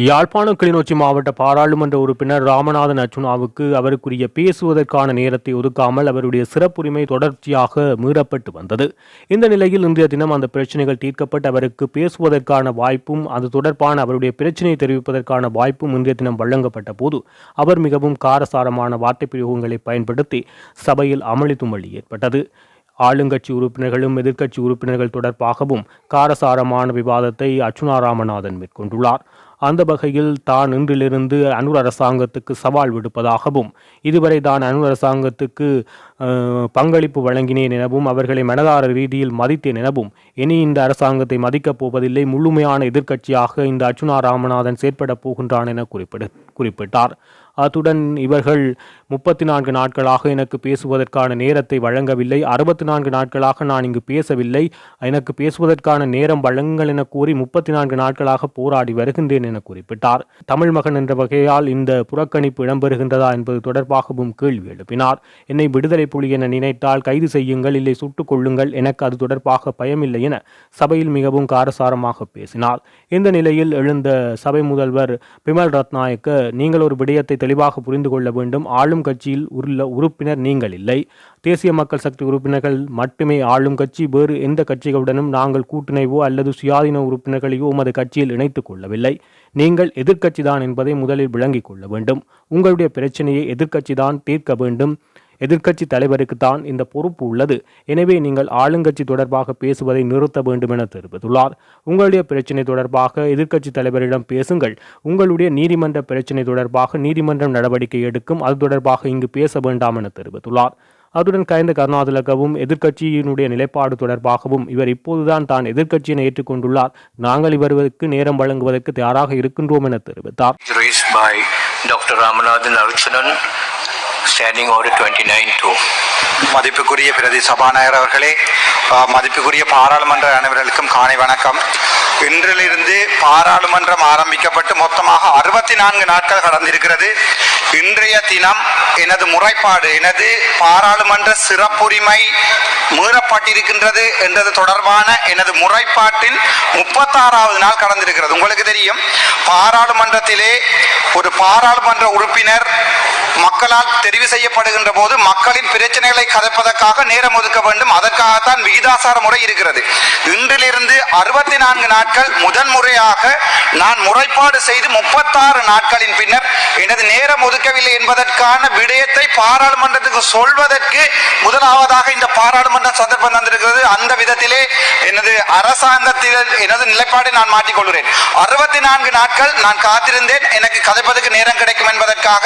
யாழ்ப்பாணம் கிளிநொச்சி மாவட்ட பாராளுமன்ற உறுப்பினர் ராமநாதன் அர்ச்சுனாவுக்கு அவருக்குரிய பேசுவதற்கான நேரத்தை ஒதுக்காமல் அவருடைய சிறப்புரிமை தொடர்ச்சியாக மீறப்பட்டு வந்தது. இந்த நிலையில் இன்றைய தினம் அந்த பிரச்சினைகள் தீர்க்கப்பட்டு அவருக்கு பேசுவதற்கான வாய்ப்பும் அது தொடர்பான அவருடைய பிரச்சினையை தெரிவிப்பதற்கான வாய்ப்பும் இன்றைய தினம் வழங்கப்பட்ட போது அவர் மிகவும் காரசாரமான வார்த்தை பிரயோகங்களை பயன்படுத்தி சபையில் அமளி துமளி ஏற்பட்டது. ஆளுங்கட்சி உறுப்பினர்களும் எதிர்க்கட்சி உறுப்பினர்கள் தொடர்பாகவும் காரசாரமான விவாதத்தை அர்ச்சுனா ராமநாதன் மேற்கொண்டுள்ளார். அந்த வகையில் தான் இன்றிலிருந்து அனுர் அரசாங்கத்துக்கு சவால் விடுப்பதாகவும் இதுவரை தான் அனுர் அரசாங்கத்துக்கு பங்களிப்பு வழங்கினேன் எனவும் அவர்களை மனதார ரீதியில் மதித்தேன் எனவும் இனி இந்த அரசாங்கத்தை மதிக்கப் போவதில்லை, முழுமையான எதிர்க்கட்சியாக இந்த அர்ச்சுனா ராமநாதன் செயற்பட போகின்றான் என குறிப்பிட்டார். அத்துடன் இவர்கள் 34 நாட்களாக எனக்கு பேசுவதற்கான நேரத்தை வழங்கவில்லை, 64 நாட்களாக நான் இங்கு பேசவில்லை, எனக்கு பேசுவதற்கான நேரம் வழங்குங்கள் என கூறி 34 நாட்களாக போராடி வருகின்றேன் என குறிப்பிட்டார். தமிழ் மகன் என்ற வகையால் இந்த புறக்கணிப்பு இடம்பெறுகின்றதா என்பது தொடர்பாகவும் கேள்வி எழுப்பினார். என்னை விடுதலை புலி என நினைத்தால் கைது செய்யுங்கள், இல்லை சுட்டுக் கொள்ளுங்கள், எனக்கு அது தொடர்பாக பயமில்லை என சபையில் மிகவும் காரசாரமாக பேசினார். இந்த நிலையில் எழுந்த சபை முதல்வர் பிமல் ரத்நாயக்க, நீங்கள் ஒரு விடயத்தை தெளிவாக புரிந்து கொள்ள வேண்டும், ஆளும் கட்சியில் உள்ள உறுப்பினர் நீங்கள் இல்லை, தேசிய மக்கள் சக்தி உறுப்பினர்கள் மட்டுமே ஆளும் கட்சி, வேறு எந்த கட்சிகளுடனும் நாங்கள் கூட்டிணைவோ அல்லது சுயாதீன உறுப்பினர்களையோ உமது கட்சியில் இணைத்துக் கொள்ளவில்லை, நீங்கள் எதிர்க்கட்சி தான் என்பதை முதலில் விளங்கிக் கொள்ள வேண்டும், உங்களுடைய பிரச்சனையை எதிர்க்கட்சி தான் தீர்க்க வேண்டும், எதிர்க்கட்சி தலைவருக்கு தான் இந்த பொறுப்பு உள்ளது, எனவே நீங்கள் ஆளுங்கட்சி தொடர்பாக பேசுவதை நிறுத்த வேண்டும் என தெரிவித்துள்ளார். உங்களுடைய பிரச்சினை தொடர்பாக எதிர்க்கட்சி தலைவரிடம் பேசுங்கள், உங்களுடைய நீதிமன்ற பிரச்சினை தொடர்பாக நீதிமன்றம் நடவடிக்கை எடுக்கும், அது தொடர்பாக இங்கு பேச வேண்டாம் என தெரிவித்துள்ளார். அதுடன் கயந்த கருணாதிலக்கவும் எதிர்க்கட்சியினுடைய நிலைப்பாடு தொடர்பாகவும் இவர் இப்போதுதான் தான் எதிர்க்கட்சியினை ஏற்றுக்கொண்டுள்ளார், நாங்கள் இவருக்கு நேரம் வழங்குவதற்கு தயாராக இருக்கின்றோம் என தெரிவித்தார். Standing order 29-2. மதிப்புக்குரிய பிரதி சபாநாயகர் அவர்களே, மதிப்புக்குரிய பாராளுமன்ற அனைவர்களுக்கும் காலை வணக்கம். இன்றிலிருந்து பாராளுமன்றம் ஆரம்பிக்கப்பட்டு மொத்தமாக 64 நாட்கள் கடந்திருக்கிறது. இன்றைய தினம் எனது முறைப்பாடு, எனது பாராளுமன்ற சிறப்புரிமை மீறப்பட்டிருக்கின்றது என்றது தொடர்பான எனது முறைப்பாட்டின் 36வது நாள் கடந்திருக்கிறது. உங்களுக்கு தெரியும், பாராளுமன்றத்திலே ஒரு பாராளுமன்ற உறுப்பினர் மக்களால் தெரிவு செய்யப்படுகின்ற போது மக்களின் பிரச்சனைகளை கதைப்பதற்காக நேரம் ஒதுக்க வேண்டும், அதற்காகத்தான் விகிதாசார முறை இருக்கிறது. இன்றிலிருந்து 64 நாட்கள் முதன்முறையாக நான் முறைப்பாடு செய்து 36 நாட்களின் பின்னர் எனது நேரம் ஒதுக்கவில்லை என்பதற்கான விடயத்தை பாராளுமன்றத்துக்கு சொல்வதற்கு முதலாவதாக இந்த பாராளுமன்றம் சந்தர்ப்பம் தந்திருக்கிறது. அந்த விதத்திலே எனது அரசாங்கத்தில் எனது நிலைப்பாட்டை நான் மாற்றிக்கொள்கிறேன். 64 நாட்கள் நான் காத்திருந்தேன் எனக்கு கதைப்பதற்கு நேரம் கிடைக்கும் என்பதற்காக.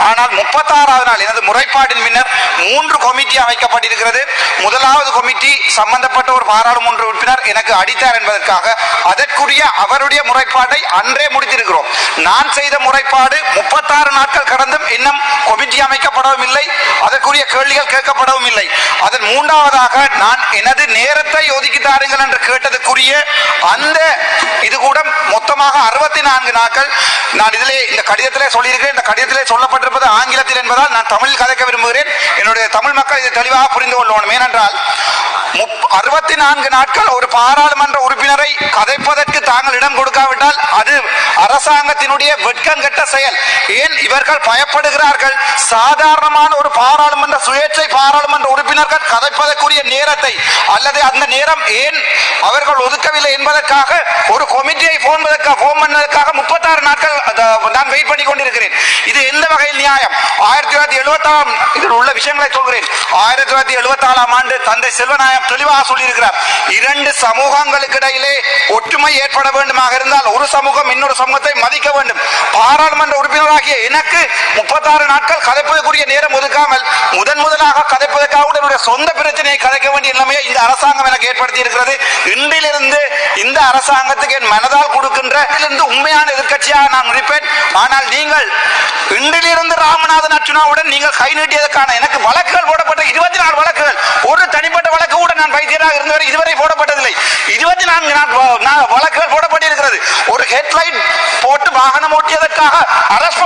ஆனால் 36வது நாள் எனது முறைப்பாட்டின் பின்னர் 3 கமிட்டி அமைக்கப்பட்டிருக்கிறது. முதலாவது கமிட்டி சம்பந்தப்பட்ட ஒரு பாராளுமன்ற உறுப்பினர் எனக்கு அடித்தார் என்பதற்காக அதற்குரிய அவருடைய முறைப்பாட்டை அன்றே முடித்திருக்கிறோம். நான் செய்த முறைப்பாடு 36 நாட்கள் கடந்தும் இன்னும் கமிட்டி அமைக்கப்படவும் இல்லை, அதற்குரிய கேள்விகள் கேட்கப்படவும் இல்லை. அதன் 3வதாக நான் எனது நேரத்தை ஒதுக்கி தாருங்கள் என்று கேட்டதுக்குரிய அந்த இது கூட மொத்தமாக 64 நாட்கள். நான் இதிலே இந்த கடிதத்திலே சொல்லியிருக்கிறேன். இந்த கடிதத்திலே சொல்லப்பட்டிருப்பது ஆங்கிலத்தில் என்பதால் நான் தமிழில் கதைக்க விரும்புகிறேன். என்னுடைய தமிழ் மக்கள் இதை தெளிவாக புரிந்து கொள்ளணும். ஏனென்றால் 64 நாட்கள் ஒரு பாராளுமன்ற உறுப்பினரை கதைப்பதற்கு தாங்கள் இடம் கொடுக்காவிட்டால் அது அரசாங்கத்தினுடைய வெட்கங்கெட்ட செயல். ஏன் இவர்கள் பயப்படுகிறார்கள்? சாதாரணமான ஒரு பாராளுமன்ற சுயேட்சை பாராளுமன்ற உறுப்பினர்கள் கதைப்பதற்குரிய நேரத்தை அல்லது அந்த நேரம் ஏன் அவர்கள் ஒதுக்கவில்லை என்பதற்காக ஒரு கமிட்டியை போன் பண்ணதற்காக 36 நாட்கள் நான் வெயிட் பண்ணி கொண்டிருக்கிறேன். இது எந்த வகையில் நியாயம்? 1976 இதில் உள்ள விஷயங்களை சொல்கிறேன். 1974 ஆண்டு தந்தை செல்வநாயகம் தெளிவாக சொல்லியிருக்கிறார், 2 சமூகங்களுக்கு இடையிலே ஒற்றுமை ஏற்பட வேண்டுமாக இருந்தால் ஒரு சமூகம் இன்னொரு சமூகத்தை மதிக்க வேண்டும். பாராளுமன்ற உறுப்பினராகிய எனக்கு 36 நாட்கள் கதைப்பதற்குரிய நேரம் ஒதுக்காமல் முதலாக கதைப்பதற்காக என்னுடைய சொந்த பிரச்சனையை கதைக்க வேண்டிய நிலைமையை இந்த அரசாங்கம் எனக்கு ஏற்படுத்தி இருக்கிறது. இன்றிலிருந்து இந்த அரசாங்கத்துக்கு என் மனதால் கொடுக்கின்ற உண்மையான எதிர்க்கட்சியாக நான் இருப்பேன். ஆனால் நீங்கள் இன்றிலிருந்து ராமநாதன் அர்ச்சுனாவுடன் நீங்கள் கை நீட்டியதற்கான எனக்கு வழக்குகள் போடப்பட்ட 24 வழக்குகள், ஒரு தனிப்பட்ட வழக்கு கூட நான் வைத்தியராக இருந்தவரை இதுவரை போடப்பட்டதில்லை. 24 வழக்குகள் போடப்பட்டிருக்கிறது. ஒரு ஹெட்லைட் போட்டு வாகனம் ஓட்டியதற்காக அரஸ்ட்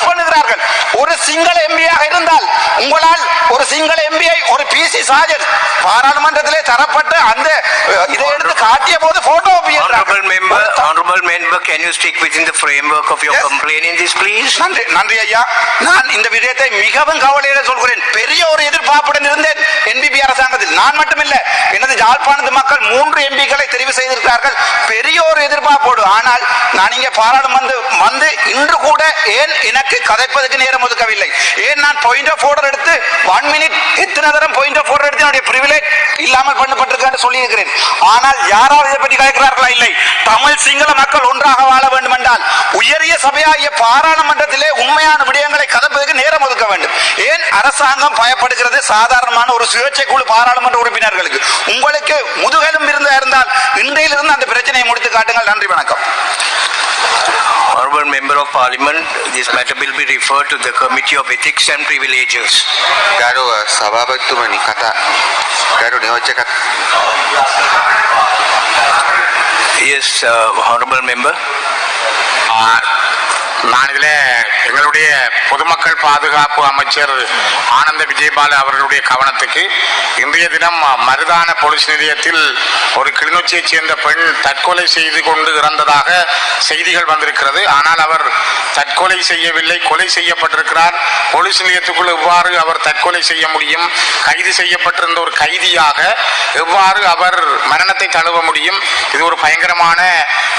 பண்ணுகிறார்கள். ஒரு சிங்கள எம்பியாக இருந்தால் உங்களால் ஒரு சிங்கள எம்பியை ஒரு PC திஸ் இஸ் சார்ஜஸ். பாராளுமன்றத்திலே தரப்பட்ட அந்த இதை எடுத்து காட்டிய போது photo Honorable member, can you stick within the framework of your complaint in this, please? நன்றி ஐயா. நான் இந்த விடயத்தை மிகவும் கவலையோடு சொல்கிறேன். பெரிய ஒரு எதிர்பார்ப்புடன் இருந்தேன் என்பிபி அரசாங்கத்தில். நான் மட்டுமில்லை, எனது யாழ்ப்பாணத்து மக்கள் 3 எம்பிக்களை தெரிவு செய்திருக்கிறார்கள் பெரிய ஒரு எதிர்பார்ப்போடு. ஆனால் நான் இங்கே பாராளுமன்றம் வந்து இன்று கூட ஏன் எனக்கு கதைப்பதற்கு நேரம் ஒதுக்கவில்லை? ஏன் நான் பாயிண்ட் ஆஃப் ஆர்டர் எடுத்து 1 மினிட் எத்தனை தரம் பாயிண்ட் ஆஃப் ஆர்டர் எடுத்து என்னுடைய பிரிவிலேஜ் இல்லாமல் பண்ணப்பட்டிருக்க சொல்லி இருக்கிறேன். ஆனால் யாராவது இதை பற்றி கலைக்கிறார்களா? இல்லை. தமிழ் சிங்கள மக்கள் ஒன்றாக வாழ வேண்டும் என்றால் உயரிய சபையாகிய பாராளுமன்றத்திலே உண்மையான விடயங்களை கதைப்பதற்கு நேரம் ஒதுக்க வேண்டும். ஏன் அரசாங்கம் பயப்படுகிறது சாதாரணமான ஒரு சுயேட்சை குழு பாராளுமன்ற உறுப்பினர்களுக்கு? உங்களுக்கு முதுகெலும் இருந்தால் இன்றையிலிருந்து அந்த பிரச்சனையை முடித்து காட்டுங்கள். நன்றி, வணக்கம். Honorable member of parliament, this matter will be referred to the Committee of Ethics and Privileges. ගරු සභාපතිතුමනි කතා ගරු නියෝජ්‍ය කතා Yes, honorable member. நான் இதில் எங்களுடைய பொதுமக்கள் பாதுகாப்பு அமைச்சர் ஆனந்த விஜயபால அவர்களுடைய கவனத்துக்கு இன்றைய தினம் மருதான போலீஸ் நிலையத்தில் ஒரு கிளிநொச்சியைச் சேர்ந்த பெண் தற்கொலை செய்து கொண்டு இறந்ததாக செய்திகள் வந்திருக்கிறது. ஆனால் அவர் தற்கொலை செய்யவில்லை, கொலை செய்யப்பட்டிருக்கிறார். போலீஸ் நிலையத்துக்குள் எவ்வாறு அவர் தற்கொலை செய்ய முடியும்? கைது செய்யப்பட்டிருந்த ஒரு கைதியாக எவ்வாறு அவர் மரணத்தை தழுவ முடியும்? இது ஒரு பயங்கரமான,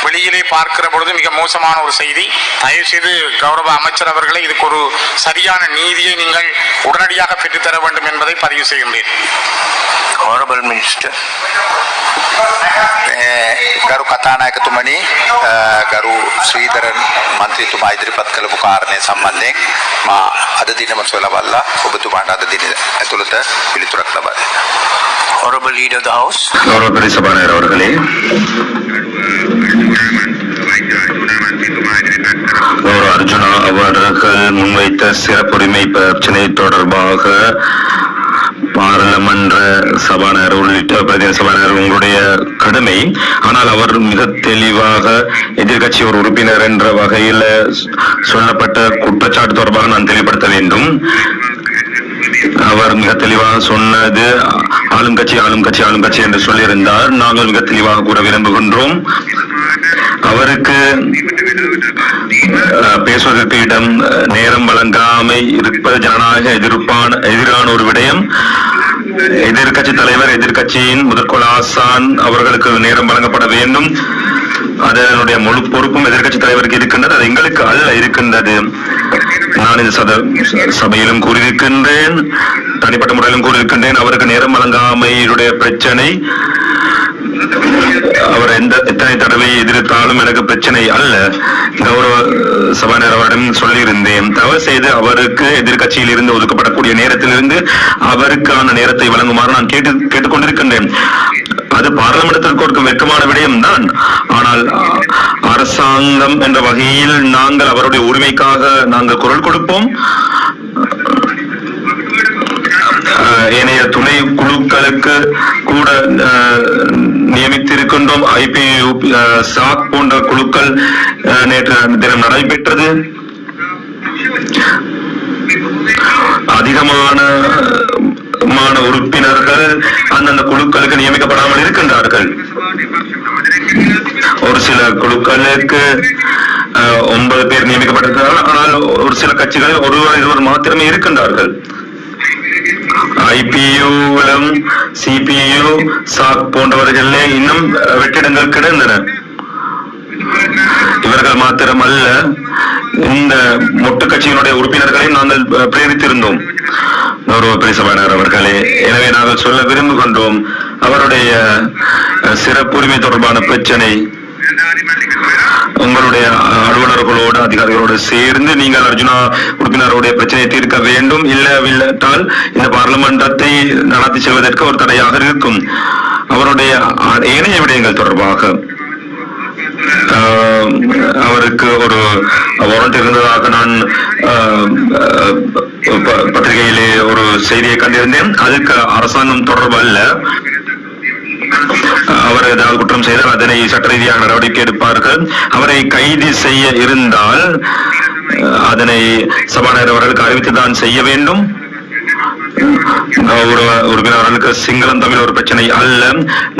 வெளியிலே பார்க்கிற பொழுது மிக மோசமான ஒரு செய்தி. தயவு செய்து கௌரவ அமைச்சர் அவர்களை இதுக்கு ஒரு சரியான நீதியை நீங்கள் உடனடியாக பெற்றுத்தர வேண்டும் என்பதை பதிவு செய்கின்றேன். Honorable Minister. ගරු කතානායකතුමනි, ගරු ශ්‍රීධරන් මන්ත්‍රීතුමා ඉදිරිපත් කළපු කාරණය සම්බන්ධයෙන් මා අද දිනම සොයලා ඔබතුමාට අද දින ඇතුළත පිළිතුරක් ලබා දෙන්න. Honorable Leader of the House. கௌரவ பெரியசபாநாயகர் அவர்களே, கௌரவ அர்ஜுனா அவர்கள் முன்வைத்த சிறப்புரிமை பிரச்சனை தொடர்பாக பாராளுமன்ற சபாநாயகர் உள்ளிட்ட பிரதேச சபாநாயகர் உங்களுடைய கடமை. ஆனால் அவர் மிக தெளிவாக எதிர்கட்சி ஒரு உறுப்பினர் என்ற வகையில் சொல்லப்பட்ட குற்றச்சாட்டு தொடர்பாக நான் தெளிவுபடுத்த வேண்டும். அவர் மிக தெளிவாக சொன்னது ஆளும் கட்சி என்று சொல்லியிருந்தார். நாங்கள் மிக தெளிவாக கூற விரும்புகின்றோம், அவருக்கு பேசுவதற்கு இடம் நேரம் வழங்காமை இருப்பது ஜனநாயக எதிரான ஒரு விடயம். எதிர்கட்சி தலைவர், எதிர்கட்சியின் முதற்கொள் ஆசான் அவர்களுக்கு நேரம் வழங்கப்பட வேண்டும். அதனுடைய முழு பொறுப்பும் எதிர்கட்சி தலைவருக்கு இருக்கின்றது, அது எங்களுக்கு அல்ல இருக்கின்றது. நான் இந்த சபையிலும் கூறியிருக்கின்றேன், தனிப்பட்ட முறையிலும் கூறியிருக்கின்றேன். அவருக்கு நேரம் வழங்காமையுடைய பிரச்சனை அவர் எத்தனை தடவை எதிர்த்தாலும் எனக்கு பிரச்சனை அல்ல. கௌரவ சபாநாயகர் அவரிடம் சொல்லியிருந்தேன், தவறு செய்து அவருக்கு எதிர்கட்சியில் இருந்து ஒதுக்கப்படக்கூடிய நேரத்திலிருந்து அவருக்கான நேரத்தை வழங்குமாறு நான் கேட்டுக்கொண்டிருக்கின்றேன். அது பாராளுமன்றத்திற்கு கொடுக்கும் வெட்கமான விடயம் தான். ஆனால் அரசாங்கம் என்ற வகையில் நாங்கள் அவருடைய உரிமைக்காக நாங்கள் குரல் கொடுப்போம். ஏனைய துணை குழுக்களுக்கு கூட நியமித்திருக்கின்றோம். IPU, சாக் போன்ற குழுக்கள் நேற்று தினம் நடைபெற்றது. அதிகமான உறுப்பினர்கள் அந்தந்த குழுக்களுக்கு நியமிக்கப்படாமல் இருக்கின்றார்கள். ஒரு சில குழுக்களுக்கு 9 பேர் நியமிக்கப்பட்டிருக்கிறார்கள். ஆனால் ஒரு சில கட்சிகளில் ஒருவர் மாத்திரமே இருக்கின்றார்கள். IPU-விலும் CPU, சாக் போன்றவர்களே இன்னும் வெற்றிடங்கள் கிடந்தன. இவர்கள் மாத்திரம் அல்ல, இந்த மொட்டு கட்சியினுடைய உறுப்பினர்களை நாங்கள் பிரேரித்திருந்தோம். கௌரவ பெரியசபாநாயகர் அவர்களே, எனவே நாங்கள் சொல்ல விரும்புகின்றோம், அவருடைய சிறப்புரிமை தொடர்பான பிரச்சனை உங்களுடைய அலுவலர்களோடு அதிகாரிகளோடு சேர்ந்து நீங்கள் அர்ஜுனா உறுப்பினருடைய பிரச்சனையை தீர்க்க வேண்டும். இல்லவில்லால் இந்த பார்லிமெண்டத்தை நடத்தி செல்வதற்கு ஒரு தடையாக இருக்கும். அவருடைய ஏனைய விடயங்கள் தொடர்பாக அவருக்கு ஒரு வாரண்ட் இருந்ததாக நான் பத்திரிகையிலே ஒரு செய்தியை கண்டிருந்தேன். அதுக்கு அரசாங்கம் தொடர்பு அல்ல. அவர் ஏதாவது குற்றம் செய்தால் அதனை சட்ட ரீதியாக நடவடிக்கை எடுப்பார்கள். அவரை கைது செய்ய இருந்தால் அதனை சபாநாயகர் அவர்களுக்கு அறிவித்துதான் செய்ய வேண்டும். கௌரவ உறுப்பினர்களுக்கு சிங்களம் தமிழ் ஒரு பிரச்சனை அல்ல.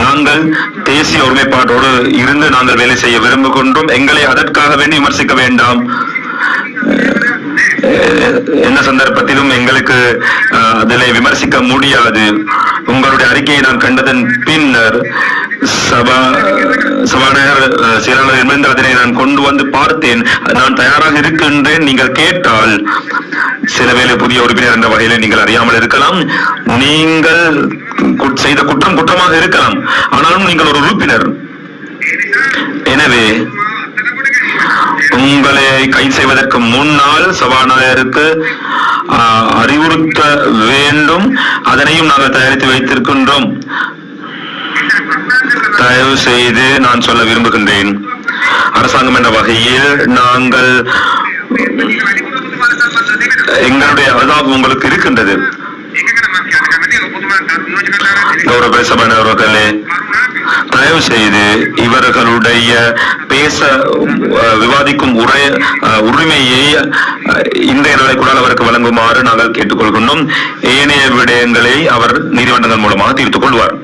நாங்கள் தேசிய ஒருமைப்பாட்டோடு இருந்து நாங்கள் வேலை செய்ய விரும்புகின்றோம். எங்களை அதற்காக வேண்டி விமர்சிக்க வேண்டாம். எந்த சந்தர்ப்பத்திலும் எங்களுக்கு அதில் விமர்சிக்க முடியாது. உங்களுடைய அறிக்கையை நான் கண்டதன் பின்னர் சபாநாயகர் செயலாளர் என்பது அதனை நான் கொண்டு வந்து பார்த்தேன். நான் தயாராக இருக்கின்றேன். நீங்கள் கேட்டால் சில வேளை புதிய உறுப்பினர் என்ற வகையில் நீங்கள் அறியாமல் இருக்கலாம். நீங்கள் செய்த குற்றம் குற்றமாக இருக்கலாம். ஆனாலும் நீங்கள் ஒரு உறுப்பினர். எனவே உங்களை கைது செய்வதற்கு முன்னால் சபாநாயகருக்கு அறிவுறுத்த வேண்டும். அதனையும் நாங்கள் தயாரித்து வைத்திருக்கின்றோம். தயவு செய்து நான் சொல்ல விரும்புகின்றேன், அரசாங்கம் என்ற வகையில் நாங்கள் எங்களுடைய அதாபம் உங்களுக்கு இருக்கின்றது. கௌரவ சபாநாயகர்களே, தயவு செய்து இவர்களுடைய பேச விவாதிக்கும் உரிமையை இன்றைய நாளைக்குள்ளால் அவருக்கு வழங்குமாறு நாங்கள் கேட்டுக்கொள்கின்றோம். ஏனைய விடயங்களை அவர் நீதிமன்றங்கள் மூலமாக தீர்த்துக் கொள்வார்.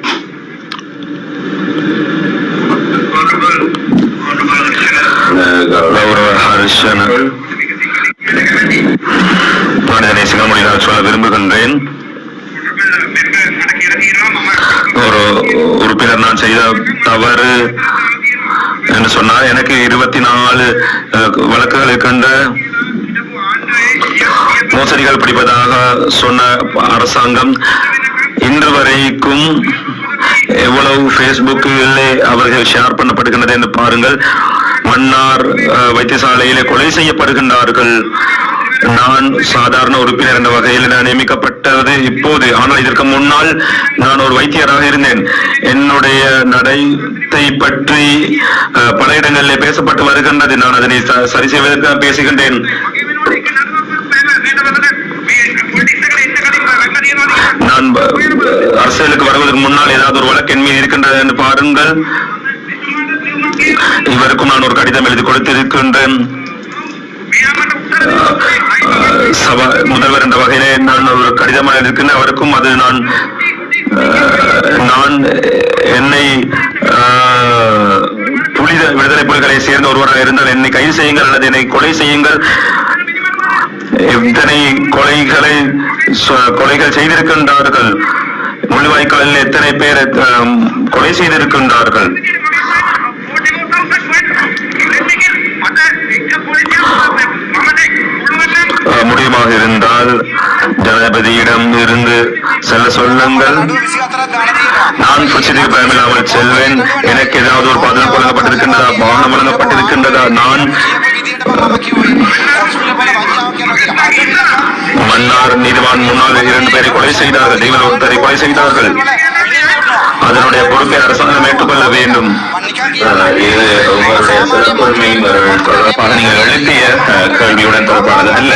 கௌரவ ஹர்ஷன், நான் இதனை சில மொழியாக சொல்ல விரும்புகின்றேன். ஒரு உறுப்பினர் நான் செய்த தவறு என்று சொன்னால் எனக்கு 24 வழக்குகள் இருக்கின்ற மோசடிகள் பிடிப்பதாக சொன்ன அரசாங்கம் இன்று வரைக்கும் எவ்வளவு பேஸ்புக்கிலே அவர்கள் ஷேர் பண்ணப்படுகின்றது என்று பாருங்கள். மன்னார் வைத்தியசாலையிலே கொலை செய்யப்படுகின்றார்கள். நான் சாதாரண உறுப்பினர் என்ற வகையில் நான் நியமிக்கப்பட்டது இப்போது. ஆனால் இதற்கு முன்னால் நான் ஒரு வைத்தியராக இருந்தேன். என்னுடைய நடத்தை பற்றி பல இடங்களில் பேசப்பட்டு வருகின்றது. நான் அதனை சரி செய்வதற்காக பேசுகின்றேன். நான் அரசியலுக்கு வருவதற்கு முன்னால் ஏதாவது ஒரு வழக்கு என் மீது இருக்கின்றது என்று பாருங்கள். இவருக்கும் நான் ஒரு கடிதம் எழுதி கொடுத்திருக்கின்றேன். முதல்வர் என்ற வகையிலே நான் ஒரு கடிதம் எழுதியிருக்கின்றேன். அவருக்கும் அது நான் என்னை விடுதலை புலிகளை சேர்ந்த ஒருவராக இருந்தால் என்னை கைது செய்யுங்கள் அல்லது என்னை கொலை செய்யுங்கள். எத்தனை கொலைகள் செய்திருக்கின்றார்கள். முள்ளிவாய்க்காலில் எத்தனை பேர் கொலை செய்திருக்கின்றார்கள். முடியுமாக இருந்தால் ஜனாதிபதியிடம் இருந்து செல்ல சொல்லுங்கள். நான் புச்சிதிக்கு பயமில்லாமல் செல்வேன். எனக்கு ஏதாவது ஒரு பாதுகாப்பு வழங்கப்பட்டிருக்கின்றதா, வாகனம் வழங்கப்பட்டிருக்கின்றதா? நான் மன்னார் நீதிவான் முன்னால் 2 பேரை கொலை செய்தார்கள், தெய்வ ஒருத்தரை கொலை செய்தார்கள். அதனுடைய பொறுப்பை அரசாங்கம் ஏற்றுக்கொள்ள வேண்டும். இது உங்களுடைய சிறப்புரிமை தொடர்பாக நீங்கள் எழுப்பிய கேள்வியுடன் தொடர்பானது அல்ல.